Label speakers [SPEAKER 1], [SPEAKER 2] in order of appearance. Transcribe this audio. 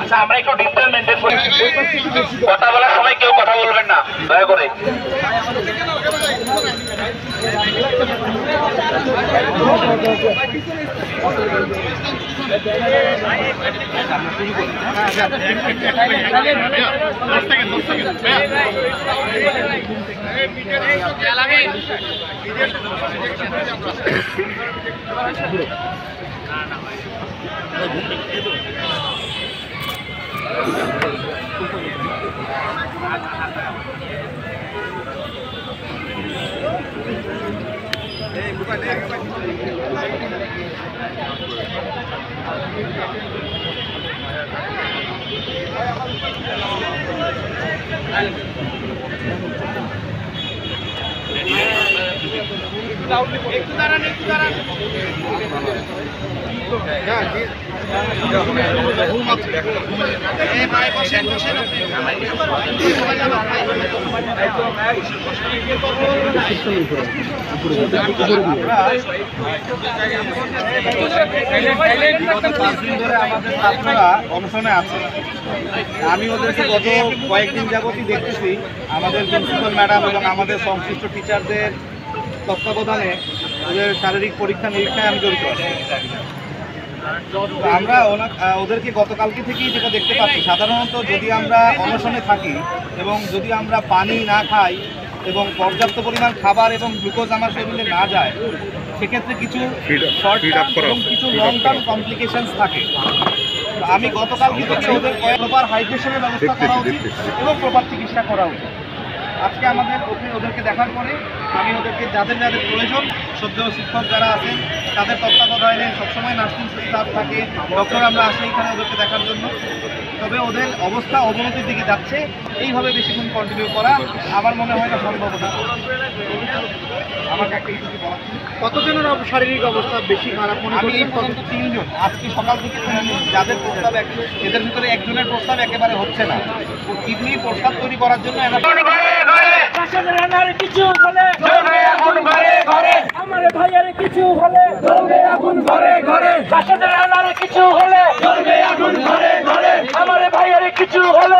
[SPEAKER 1] আচ্ছা, আমরা একটু ডিস্টেন্স মেনটেন করি। কথা বলার সময় কেউ কথা বলবেন না, দয়া করে। একটু দাঁড়ান, একটু দাঁড়ান।
[SPEAKER 2] অনশনে আছে। আমি ওদেরকে গত কয়েকদিন যাবতই দেখতেছি আমাদের প্রিন্সিপাল ম্যাডাম এবং আমাদের সংশ্লিষ্ট টিচারদের তত্ত্বাবধানে ওদের শারীরিক পরীক্ষা নিরীক্ষায় আমি জড়িত আছি। আমরা ওদেরকে গতকালকে থেকেই যেটা দেখতে পাচ্ছি, সাধারণত যদি আমরা অনশনে থাকি এবং যদি আমরা পানি না খাই এবং পর্যাপ্ত পরিমাণ খাবার এবং গ্লুকোজ আমার শরীরে না যায়, সেক্ষেত্রে কিছু শর্ট টার্ম এবং কিছু লং টার্ম কমপ্লিকেশনস থাকে। আমি গতকালকে থেকে ওদের প্রপার হাইড্রেশনের ব্যবস্থা করা উচিত এবং প্রপার চিকিৎসা করা উচিত। আজকে ওদেরকে দেখার পরে আমি ওদেরকে যাদের যাদের প্রয়োজন, শ্রদ্ধেয় শিক্ষক যারা আছেন তাদের তত্ত্বাবধানে সবসময় নার্সিং স্টাফ থাকে, ডক্টর আমরা আসি এখানে ওদেরকে দেখার জন্য। তবে ওদের অবস্থা অবনতির দিকে যাচ্ছে, এইভাবে বেশিক্ষণ কন্টিনিউ করা আমার মনে হয় না সম্ভব না। আমার কাছে
[SPEAKER 3] কতজনের শারীরিক অবস্থা বেশি খারাপ মনে
[SPEAKER 2] আমি এই পর্যন্ত 3 জন, আজকে সকাল থেকে 3 জন, যাদের প্রস্তাব এদের ভিতরে একজনের প্রস্তাব একেবারে হচ্ছে না। কিডনি প্রস্তাব তৈরি করার জন্য
[SPEAKER 4] কিছু হলে আমার ভাইয়ের কিছু হলে ঘরে ঘরে কিছু হলে আমার ভাইয়ের কিছু হলে